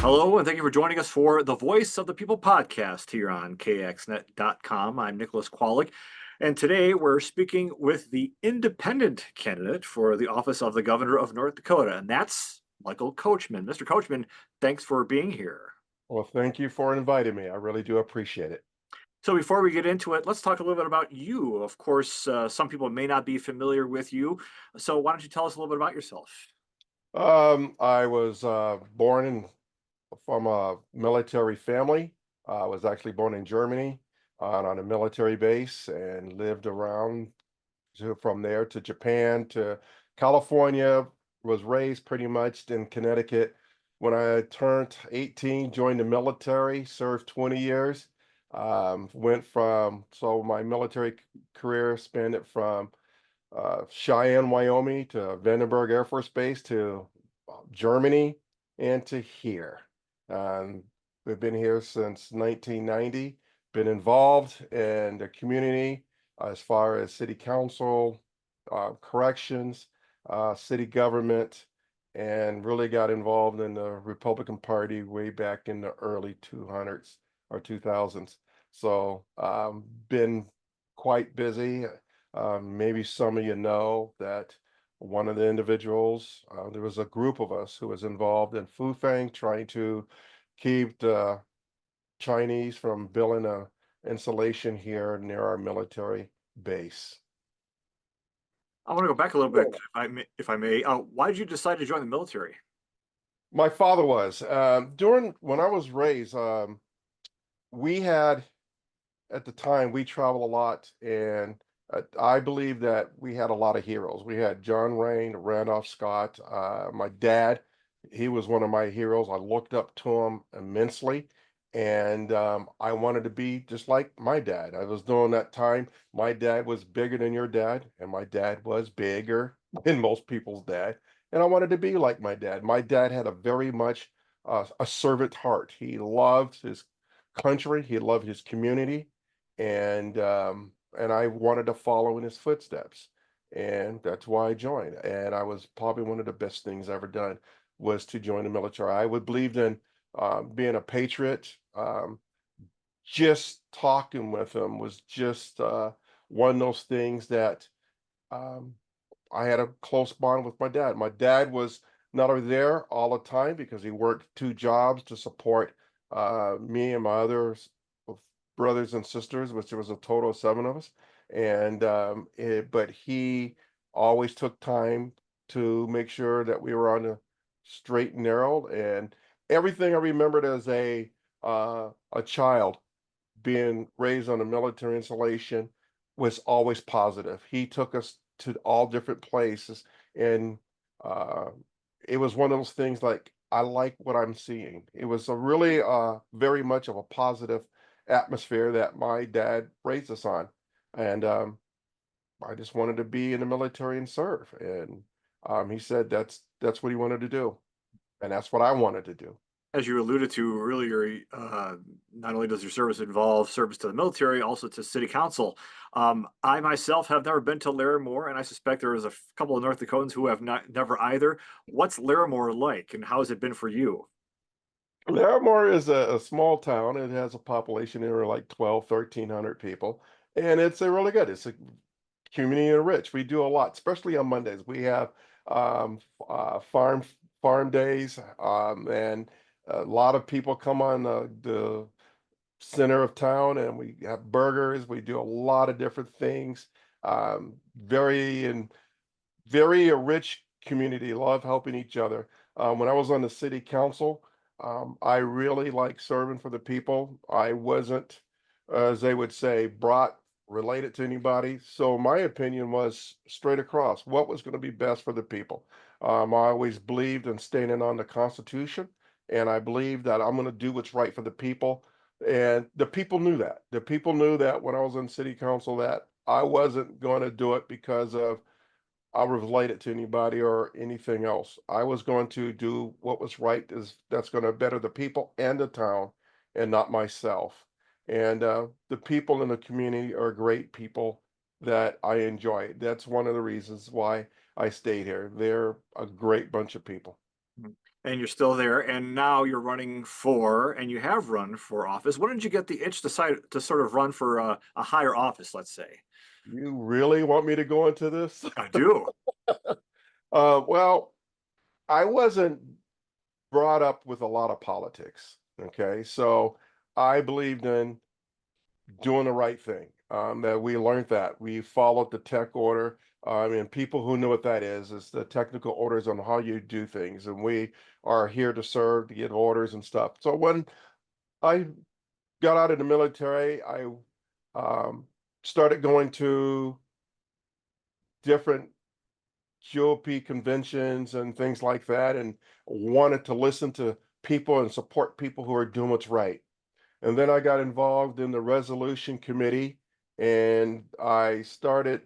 Hello, and thank you for joining us for the Voice of the People podcast here on kxnet.com. I'm Nicholas Kwalik, and today we're speaking with the independent candidate for the office of the governor of North Dakota, and that's Michael Coachman. Mr. Coachman, thanks for being here. Well, thank you for inviting me. I really do appreciate it. So, before we get into it, let's talk a little bit about you. Of course, some people may not be familiar with you. So, why don't you tell us a little bit about yourself? I was born from a military family. I was actually born in Germany on a military base and lived around from there to Japan to California. Was raised pretty much in Connecticut. When I turned 18, joined the military, served 20 years. So my military career spanned it from Cheyenne, Wyoming to Vandenberg Air Force Base to Germany and to here. Um, we've been here since 1990, been involved in the community as far as city council, corrections, city government, and really got involved in the Republican Party way back in the early 200s or 2000s. So been quite busy. Maybe some of you know that one of the individuals, there was a group of us who was involved in Fufang trying to keep the Chinese from building a installation here near our military base. I want to go back a little bit, if I may. Why did you decide to join the military? My father was during when I was raised. We had at the time we traveled a lot, and I believe that we had a lot of heroes. We had John Rain, Randolph Scott. My dad, he was one of my heroes. I looked up to him immensely, and I wanted to be just like my dad. I was during that time. My dad was bigger than your dad, and my dad was bigger than most people's dad. And I wanted to be like my dad. My dad had a very much a servant heart. He loved his country. He loved his community, and I wanted to follow in his footsteps, and that's why I joined. And I was probably one of the best things I ever done was to join the military. I would believe in being a patriot. Just talking with him was just one of those things that um, I had a close bond with my dad. My dad was not over there all the time because he worked two jobs to support me and my other brothers and sisters, which there was a total of seven of us. And but he always took time to make sure that we were on the straight and narrow. And everything I remembered as a child being raised on a military installation was always positive. He took us to all different places, and uh, it was one of those things like I like what I'm seeing. It was a really very much of a positive atmosphere that my dad raised us on, and I just wanted to be in the military and serve. And he said that's what he wanted to do, and that's what I wanted to do. As you alluded to earlier, not only does your service involve service to the military, also to city council. I myself have never been to Larimore, and I suspect there is a couple of North Dakotans who have never either. What's Larimore like, and how has it been for you? Larimore is a small town. It has a population of like 12, 1,300 people. And it's a really good. It's a community enriched. We do a lot, especially on Mondays. We have um, uh, farm farm days, and a lot of people come on the center of town, and we have burgers. We do a lot of different things. Very and very a rich community, love helping each other. When I was on the city council, I really like serving for the people. I wasn't, as they would say, brought related to anybody. So my opinion was straight across what was going to be best for the people. I always believed in standing on the Constitution, and I believe that I'm going to do what's right for the people. And the people knew that. The people knew that when I was on city council that I wasn't going to do it because of I'll relate it to anybody or anything else. I was going to do what was right is that's going to better the people and the town and not myself. And the people in the community are great people that I enjoy. That's one of the reasons why I stayed here. They're a great bunch of people. and you're still there, and now you're running for, and you have run for office. When did you get the itch to sort of run for a higher office, let's say? You really want me to go into this? I do. Well, I wasn't brought up with a lot of politics. Okay, so I believed in doing the right thing. That we learned that we followed the tech order. And people who know what that is the technical orders on how you do things, and we are here to serve, to get orders and stuff. So when I got out of the military, I um, started going to different GOP conventions and things like that, and wanted to listen to people and support people who are doing what's right. And then I got involved in the resolution committee, and I started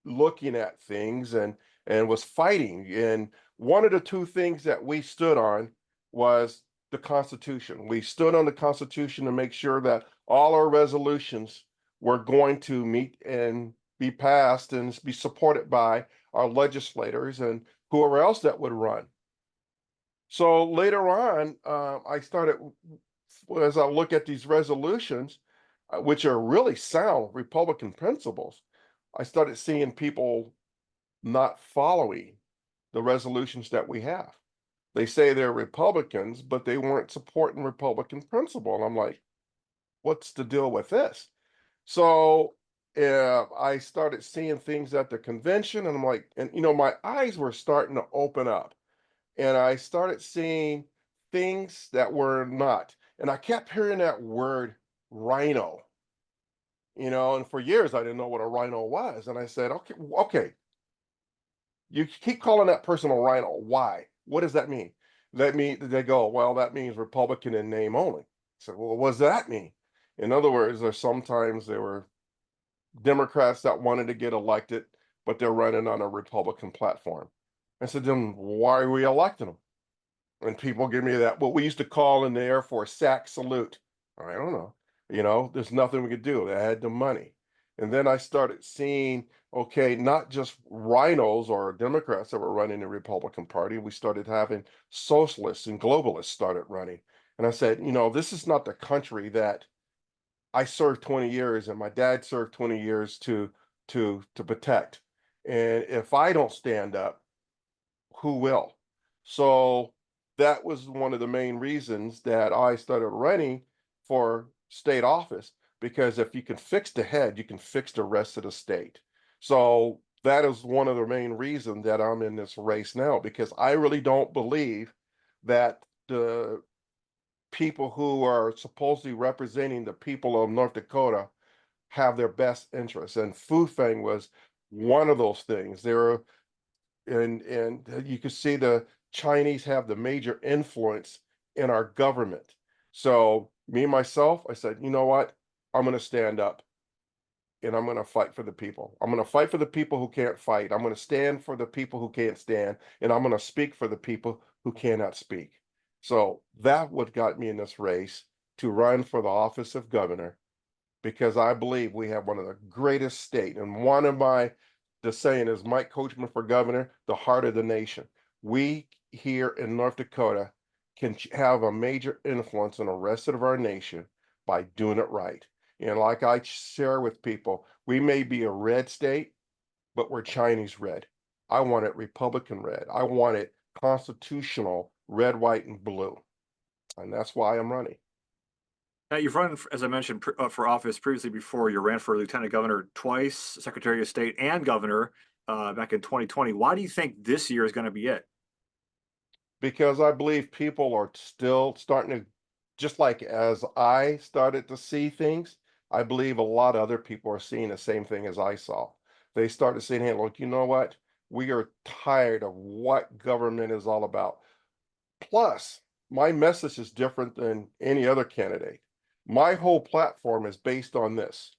looking at things and was fighting. And one of the two things that we stood on was the Constitution. We stood on the Constitution to make sure that all our resolutions were going to meet and be passed and be supported by our legislators and whoever else that would run. So later on, I started, as I look at these resolutions, which are really sound Republican principles, I started seeing people not following the resolutions that we have. They say they're Republicans, but they weren't supporting Republican principle. And I'm like, what's the deal with this? So I started seeing things at the convention, and I'm like, and my eyes were starting to open up, and I started seeing things that were not. And I kept hearing that word rhino, and for years I didn't know what a rhino was. And I said, okay, okay, you keep calling that person a rhino. Why? What does that mean? That mean they go, well, that means Republican in name only. I said, well, what does that mean? In other words, there were Democrats that wanted to get elected, but they're running on a Republican platform. I said, then why are we electing them? And people give me that, what we used to call in the Air Force, sack salute. I don't know. There's nothing we could do. They had the money. And then I started seeing, okay, not just rhinos or Democrats that were running the Republican Party. We started having socialists and globalists started running. And I said, this is not the country that I served 20 years and my dad served 20 years to protect. And if I don't stand up, who will? So that was one of the main reasons that I started running for state office, because if you can fix the head, you can fix the rest of the state. So that is one of the main reasons that I'm in this race now, because I really don't believe that the people who are supposedly representing the people of North Dakota have their best interests. And Fufeng was one of those things. There are, and you can see the Chinese have the major influence in our government. So me myself, I said, you know what? I'm going to stand up and I'm going to fight for the people. I'm going to fight for the people who can't fight. I'm going to stand for the people who can't stand, and I'm going to speak for the people who cannot speak. So that what got me in this race to run for the office of governor, because I believe we have one of the greatest state. And one of the saying is Mike Coachman for governor, the heart of the nation. We here in North Dakota can have a major influence on the rest of our nation by doing it right. And like I share with people, we may be a red state, but we're Chinese red. I want it Republican red. I want it constitutional red, white, and blue. And that's why I'm running. Now, you've run, as I mentioned, for office previously before. You ran for lieutenant governor twice, secretary of state, and governor back in 2020. Why do you think this year is going to be it? Because I believe people are still starting to, just like as I started to see things, I believe a lot of other people are seeing the same thing as I saw. They started saying, hey, look, you know what? We are tired of what government is all about. Plus, my message is different than any other candidate. My whole platform is based on this: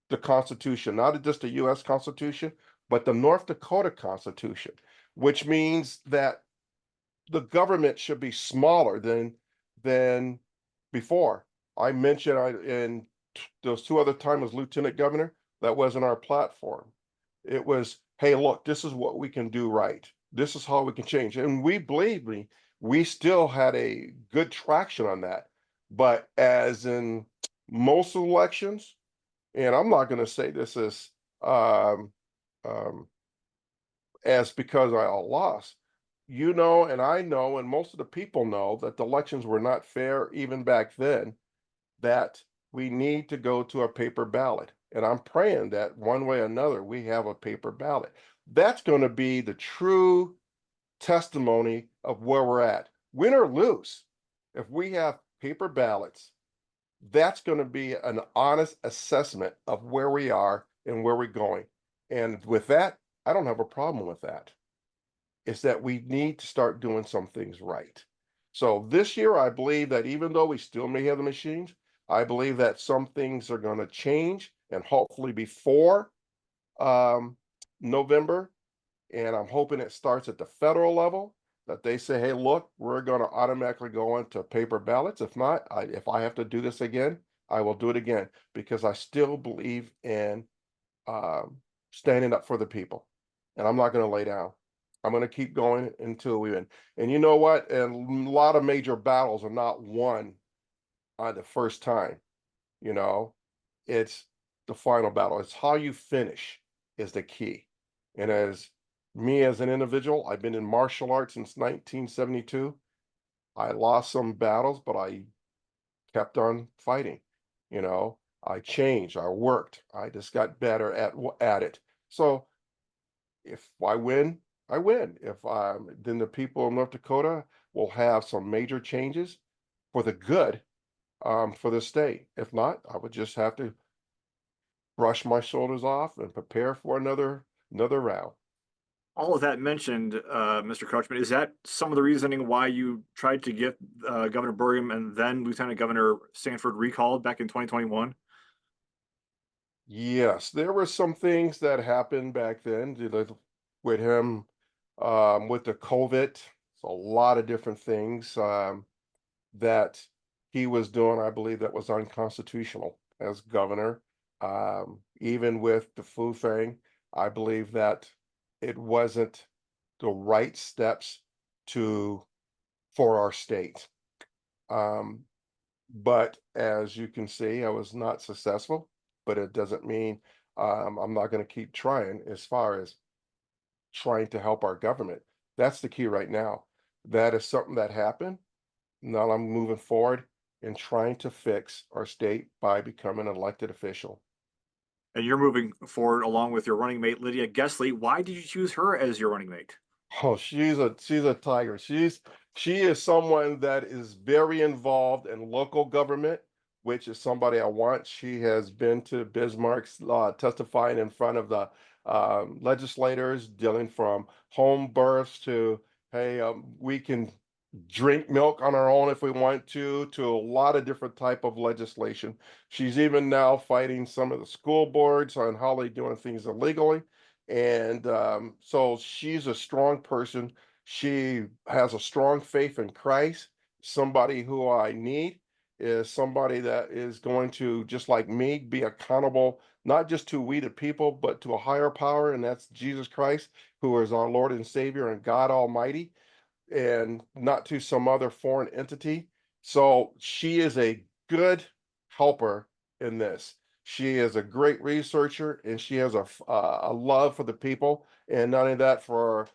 the Constitution, not just the US Constitution, but the North Dakota Constitution, which means that the government should be smaller than before. I mentioned in those two other times as lieutenant governor, that wasn't our platform. It was, hey, look, this is what we can do right. This is how we can change. And we believe me, we still had a good traction on that. But as in most elections, and I'm not going to say this um, um, as because I lost. You know, and I know, and most of the people know that the elections were not fair even back then, that we need to go to a paper ballot. And I'm praying that one way or another, we have a paper ballot. That's going to be the true testimony of where we're at. Win or lose, if we have paper ballots, that's going to be an honest assessment of where we are and where we're going. And with that, I don't have a problem with that. Is that we need to start doing some things right. So this year, I believe that even though we still may have the machines, I believe that some things are going to change and hopefully before um, November. And I'm hoping it starts at the federal level that they say, hey, look, we're going to automatically go into paper ballots. If not, if I have to do this again, I will do it again because I still believe in um, standing up for the people, and I'm not going to lay down. I'm going to keep going until we win. And you know what? And a lot of major battles are not won on the first time. You know, it's the final battle. It's how you finish is the key. And as me as an individual, I've been in martial arts since 1972. I lost some battles, but I kept on fighting. You know, I changed, I worked, I just got better at it. So if I win, I win. If then the people of North Dakota will have some major changes for the good for the state. If not, I would just have to brush my shoulders off and prepare for another round. All of that mentioned, Mr. Coachman, is that some of the reasoning why you tried to get Governor Burgum and then Lieutenant Governor Sanford recalled back in 2021? Yes, there were some things that happened back then with him with the COVID. A lot of different things that he was doing. I believe that was unconstitutional as governor. Even with the flu thing, I believe that it wasn't the right steps to for our state. Um, but as you can see, I was not successful, but it doesn't mean I'm not going to keep trying as far as trying to help our government. That's the key right now. That is something that happened. Now I'm moving forward and trying to fix our state by becoming an elected official. And you're moving forward along with your running mate, Lydia Gesley. Why did you choose her as your running mate? Oh, she's a tiger. She is someone that is very involved in local government, which is somebody I want. She has been to Bismarck's testifying in front of the legislators, dealing from home births to hey, we can drink milk on our own if we want to a lot of different type of legislation. She's even now fighting some of the school boards on how they're doing things illegally. And so she's a strong person. She has a strong faith in Christ. Somebody who I need is somebody that is going to, just like me, be accountable, not just to we the people, but to a higher power, and that's Jesus Christ, who is our Lord and Savior and God Almighty, and not to some other foreign entity. So she is a good helper in this. She is a great researcher and she has a love for the people. And not only that, for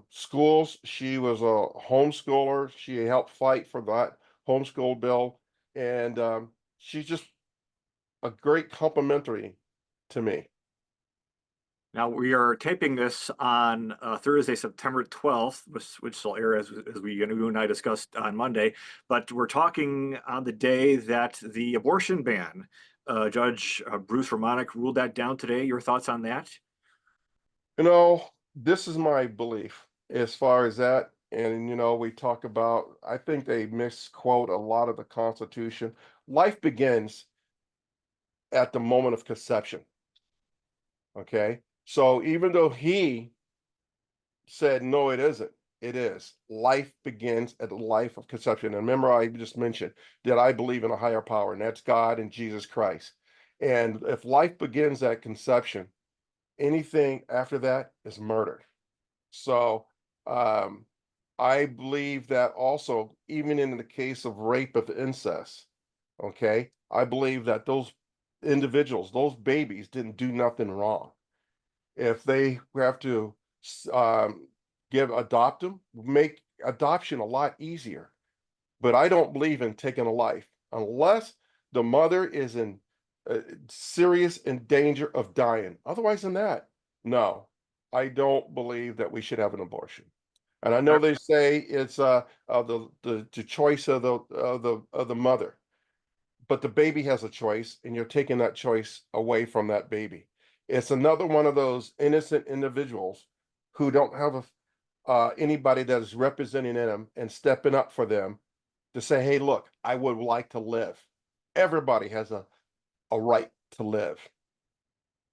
schools, she was a homeschooler. She helped fight for that homeschool bill. And she's just a great complimentary to me. Now we are taping this on Thursday, September 12th, which will air as you and I discussed on Monday. But we're talking on the day that the abortion ban, Judge Bruce Romanek ruled that down today. Your thoughts on that? You know, this is my belief as far as that. And, you know, we talk about, I think they misquote a lot of the Constitution. Life begins at the moment of conception. Okay. So even though he said, no, it isn't, it is. Life begins at the life of conception. And remember, I just mentioned that I believe in a higher power, and that's God and Jesus Christ. And if life begins at conception, anything after that is murder. So, um, I believe that also, even in the case of rape of incest, okay, I believe that those individuals, those babies didn't do nothing wrong. If they have to adopt them, make adoption a lot easier. But I don't believe in taking a life unless the mother is in uh, serious in danger of dying. Otherwise than that, no, I don't believe that we should have an abortion. And I know they say it's the choice of the mother, but the baby has a choice, and you're taking that choice away from that baby. It's another one of those innocent individuals who don't have anybody that is representing them and stepping up for them to say, hey, look, I would like to live. Everybody has a right to live.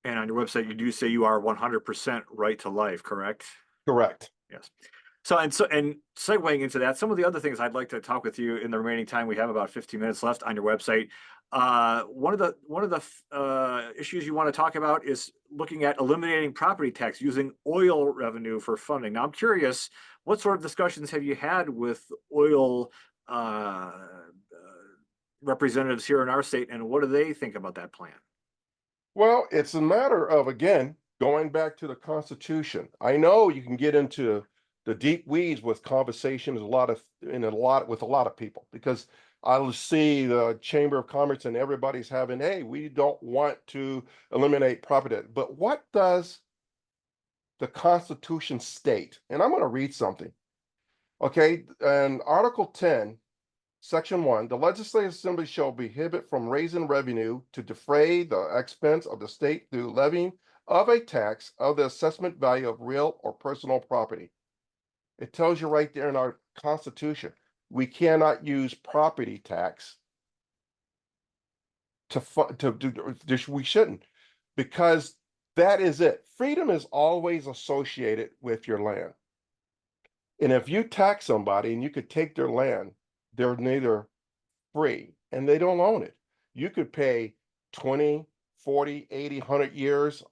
And on your website, you do say you are 100% right to life, correct? Correct. Yes. So segueing into that, some of the other things I'd like to talk with you in the remaining time, we have about 15 minutes left on your website. One of the issues you want to talk about is looking at eliminating property tax using oil revenue for funding. Now, I'm curious, what sort of discussions have you had with oil representatives here in our state, and what do they think about that plan? Well, it's a matter of, again, going back to the Constitution. I know you can get into the deep weeds with conversations, with a lot of people, because I'll see the Chamber of Commerce and everybody's having, hey, we don't want to eliminate property. But what does the Constitution state? And I'm going to read something. Okay, and Article 10, Section 1, the legislative assembly shall prohibit from raising revenue to defray the expense of the state through levying of a tax of the assessment value of real or personal property. It tells you right there in our Constitution, we cannot use property tax to do, we shouldn't, because that is it. Freedom is always associated with your land. And if you tax somebody and you could take their land, they're neither free and they don't own it. You could pay 20, 40, 80, 100 years,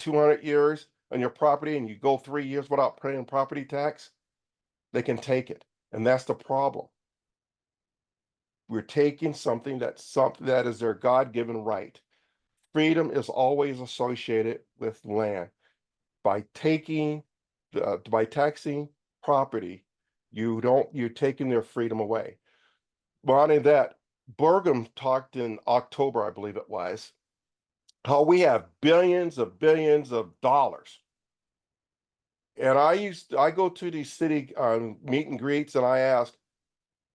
200 years on your property and you go 3 years without paying property tax, they can take it. And that's the problem. We're taking something that is their God-given right. Freedom is always associated with land. By taxing property, you're taking their freedom away. Bonnie, that Burgum talked in October, I believe it was, how we have billions of dollars. And I go to these city meet and greets and I ask,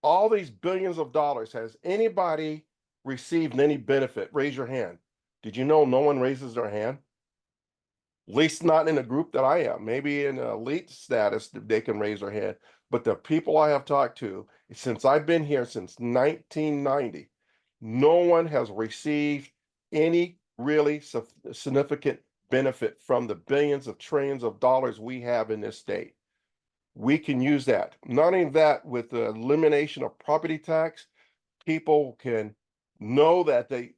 all these billions of dollars, has anybody received any benefit? Raise your hand. Did you know no one raises their hand? At least not in a group that I am. Maybe in elite status, they can raise their hand. But the people I have talked to, since I've been here since 1990, no one has received any really significant benefit from the billions of trillions of dollars we have in this state. We can use that. Not only that, with the elimination of property tax, people can know that they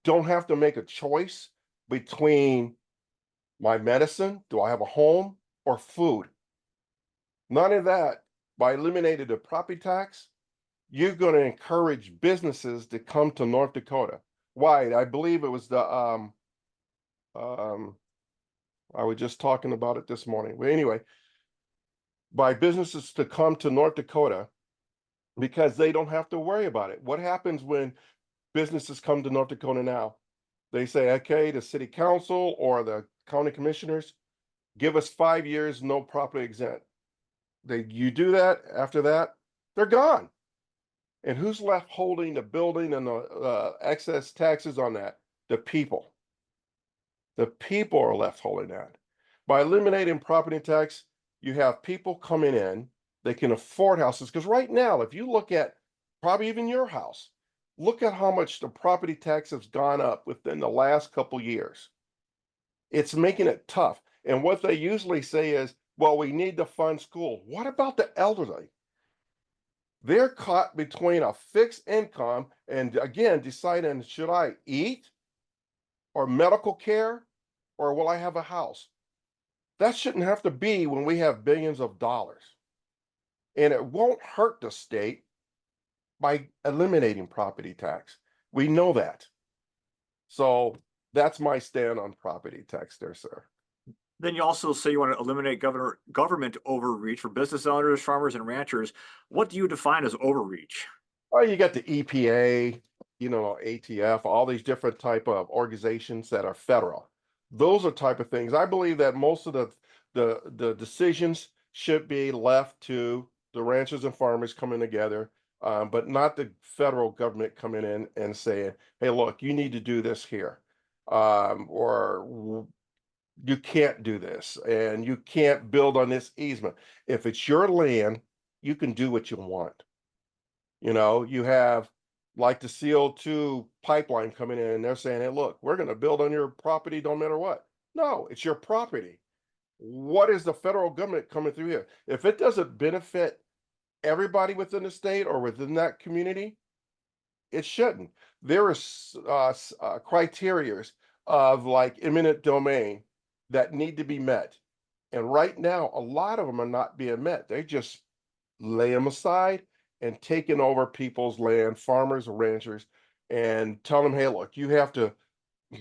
don't have to make a choice between my medicine, do I have a home, or food? None of that. By eliminating the property tax, you're going to encourage businesses to come to North Dakota. Why? I believe it was the um I was just talking about it this morning. But anyway, by businesses to come to North Dakota because they don't have to worry about it. What happens when businesses come to North Dakota now? They say, okay, the city council or the county commissioners give us 5 years, no property exempt. You do that, after that, they're gone. And who's left holding the building and the excess taxes on that? The people. The people are left holding that. By eliminating property tax, you have people coming in, they can afford houses. Because right now, if you look at probably even your house, look at how much the property tax has gone up within the last couple years. It's making it tough. And what they usually say is, well, we need to fund school. What about the elderly? They're caught between a fixed income and again deciding, should I eat or medical care or will I have a house? That shouldn't have to be when we have billions of dollars. and it won't hurt the state by eliminating property tax. We know that. So that's my stand on property tax there, sir. Then you also say you want to eliminate government overreach for business owners, farmers, and ranchers. What do you define as overreach? Oh, you got the EPA, ATF, all these different type of organizations that are federal. Those are type of things. I believe that most of the decisions should be left to the ranchers and farmers coming together, but not the federal government coming in and saying, "Hey, look, you need to do this here," or you can't do this, and you can't build on this easement. If it's your land, you can do what you want. You have like the CO2 pipeline coming in, and they're saying, "Hey, look, we're going to build on your property, don't matter what." No, it's your property. What is the federal government coming through here? If it doesn't benefit everybody within the state or within that community, it shouldn't. There is criterias of like eminent domain that need to be met. And right now, a lot of them are not being met. They just lay them aside and taking over people's land, farmers and ranchers, and tell them, hey, look, you have to,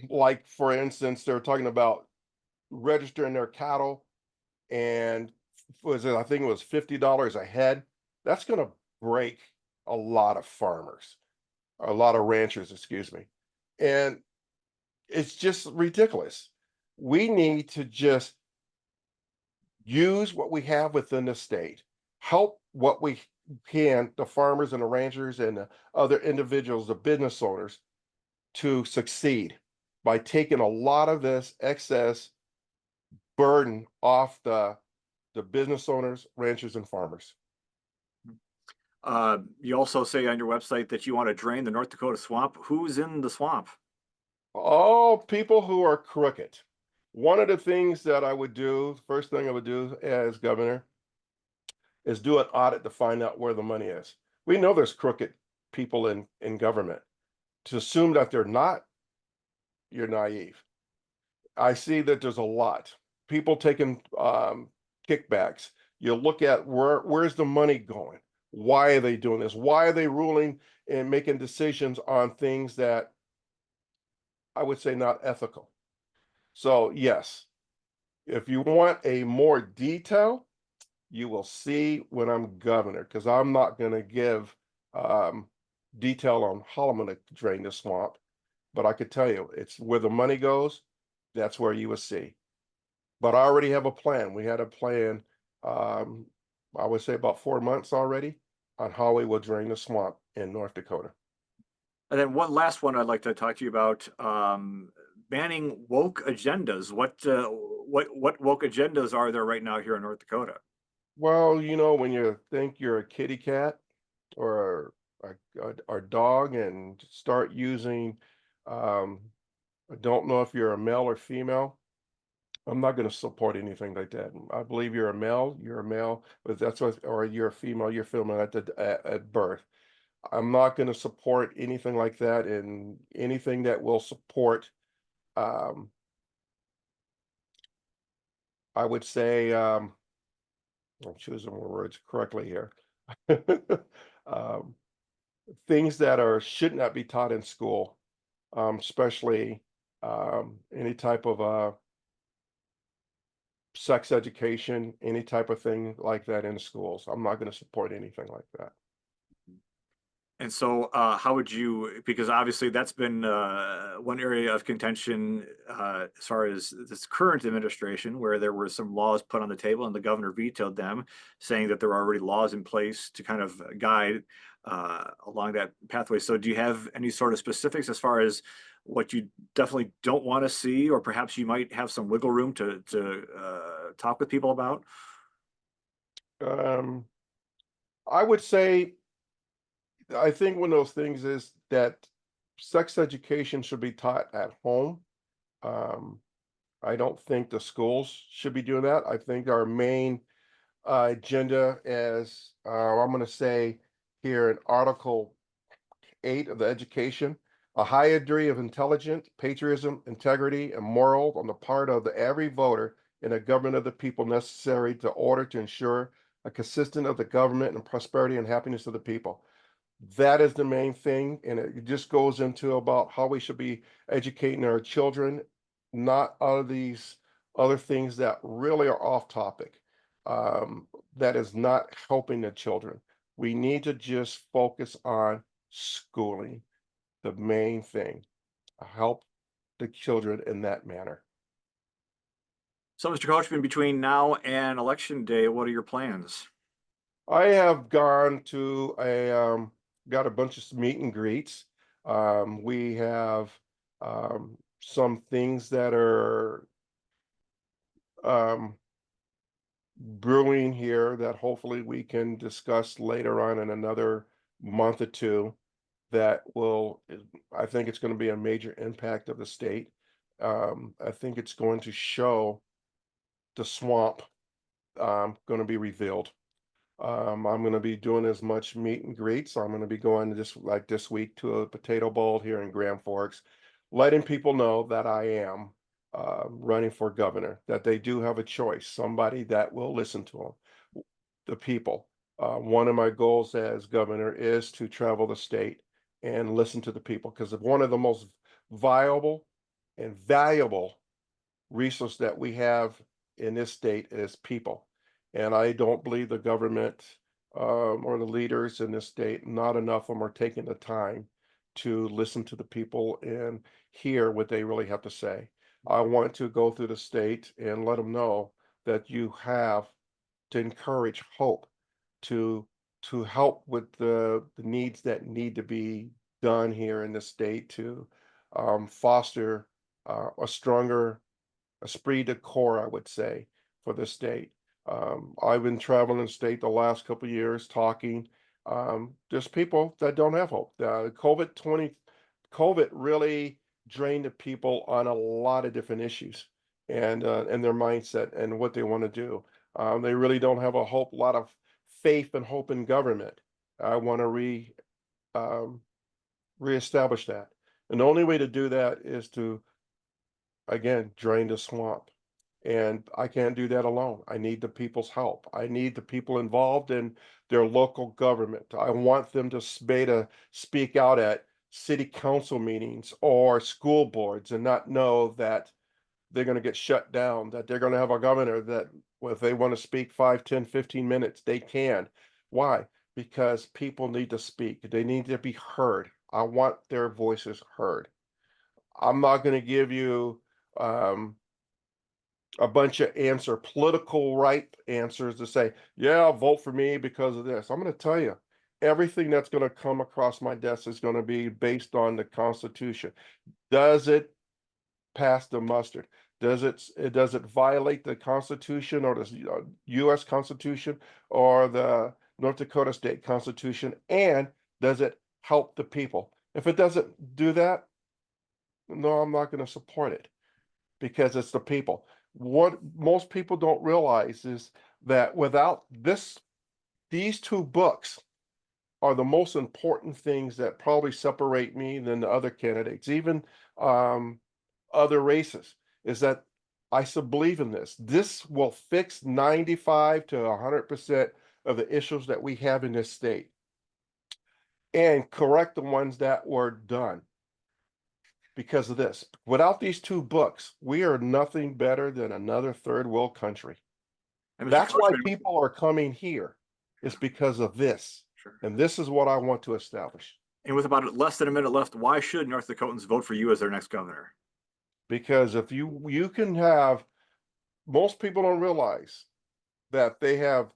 like, for instance, they're talking about registering their cattle, and was it, I think it was $50 a head. That's going to break a lot of farmers, a lot of ranchers, excuse me. And it's just ridiculous. We need to just use what we have within the state, help what we can, the farmers and the ranchers and the other individuals, the business owners, to succeed by taking a lot of this excess burden off the business owners, ranchers, and farmers. You also say on your website that you want to drain the North Dakota swamp. Who's in the swamp? All people who are crooked. One of the things that I would do, first thing I would do as governor, is do an audit to find out where the money is. We know there's crooked people in government. To assume that they're not, you're naive. I see that there's a lot. People taking kickbacks. You look at where's the money going? Why are they doing this? Why are they ruling and making decisions on things that I would say not ethical? So yes, if you want a more detail, you will see when I'm governor, because I'm not going to give um, detail on how I'm going to drain the swamp. But I could tell you, it's where the money goes, that's where you will see. But I already have a plan. We had a plan, um, I would say about 4 months already, on how we will drain the swamp in North Dakota. And then one last one I'd like to talk to you about, banning woke agendas. What woke agendas are there right now here in North Dakota? Well, when you think you're a kitty cat or a dog and start using, um, I don't know if you're a male or female. I'm not going to support anything like that. I believe you're a male, but that's what, or you're a female at birth. I'm not going to support anything like that, and anything that will support, um, I would say, I'm choosing my words correctly here. um, Things that should not be taught in school, especially any type of sex education, any type of thing like that in schools. I'm not going to support anything like that. And so, how would you? Because obviously, that's been one area of contention as far as this current administration, where there were some laws put on the table, and the governor vetoed them, saying that there are already laws in place to kind of guide along that pathway. So, do you have any sort of specifics as far as what you definitely don't want to see, or perhaps you might have some wiggle room to talk with people about? Um, I would say, I think one of those things is that sex education should be taught at home. Um, I don't think the schools should be doing that. I think our main agenda is, I'm going to say here in Article 8 of the education, a high degree of intelligence, patriotism, integrity, and moral on the part of every voter in a government of the people necessary to order to ensure a consistent of the government and prosperity and happiness of the people. That is the main thing, and it just goes into about how we should be educating our children, not out of these other things that really are off topic. That is not helping the children. We need to just focus on schooling, the main thing, help the children in that manner. So, Mr. Coachman, between now and election day, what are your plans? I have gone to got a bunch of meet and greets. We have some things that are um, brewing here that hopefully we can discuss later on in another month or two that I think it's going to be a major impact of the state. I think it's going to show the swamp going to be revealed. I'm going to be doing as much meet and greets. I'm going to be going just like this week to a potato bowl here in Grand Forks, letting people know that I am running for governor, that they do have a choice, somebody that will listen to them, the people. One of my goals as governor is to travel the state and listen to the people because one of the most viable and valuable resource that we have in this state is people. And I don't believe the government or the leaders in this state, not enough of them are taking the time to listen to the people and hear what they really have to say. I want to go through the state and let them know that you have to encourage hope to help with the needs that need to be done here in the state to foster a stronger esprit de corps, I would say, for the state. I've been traveling the state the last couple of years talking. There's people that don't have hope. COVID really drained the people on a lot of different issues and their mindset and what they want to do. They really don't have a lot of faith and hope in government. I want to um, reestablish that. And the only way to do that is to again, drain the swamp. And I can't do that alone. I need the people's help. I need the people involved in their local government. I want them to be to speak out at city council meetings or school boards and not know that they're going to get shut down, that they're going to have a governor that if they want to speak 5, 10, 15 minutes, they can. Why? Because people need to speak. They need to be heard. I want their voices heard. I'm not going to give you um, a bunch of political right answers to say, yeah, vote for me because of this. I'm going to tell you, everything that's going to come across my desk is going to be based on the Constitution. Does it pass the mustard? Does it violate the Constitution or the U.S. Constitution or the North Dakota State Constitution? And does it help the people? If it doesn't do that, no, I'm not going to support it because it's the people. What most people don't realize is that without these two books are the most important things that probably separate me than the other candidates, even um, other races, is that I still believe in this. This will fix 95 to 100% of the issues that we have in this state and correct the ones that were done because of this. Without these two books, we are nothing better than another third world country. And Mr. That's why Coachman, people are coming here. It's because of this. sure. And this is what I want to establish. And with about less than a minute left, why should North Dakotans vote for you as their next governor? Because if you can have most people don't realize that they have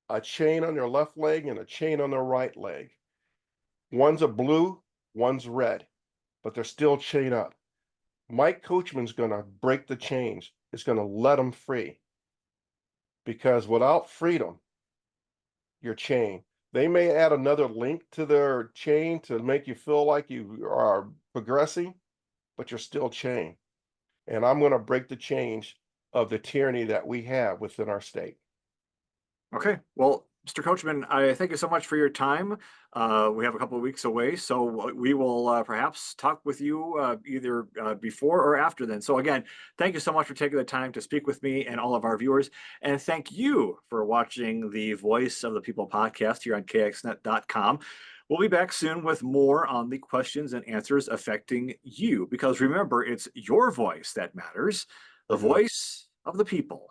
a chain on their left leg and a chain on their right leg. One's a blue, one's red, but they're still chained up. Mike Coachman's going to break the chains. It's going to let them free. Because without freedom, you're chained. They may add another link to their chain to make you feel like you are progressing, but you're still chained. And I'm going to break the chains of the tyranny that we have within our state. Okay. Well, Mr. Coachman, I thank you so much for your time. We have a couple of weeks away, so we will perhaps talk with you either before or after then. So, again, thank you so much for taking the time to speak with me and all of our viewers. And thank you for watching the Voice of the People podcast here on kxnet.com. We'll be back soon with more on the questions and answers affecting you, because remember, it's your voice that matters, the Mhm. voice of the people.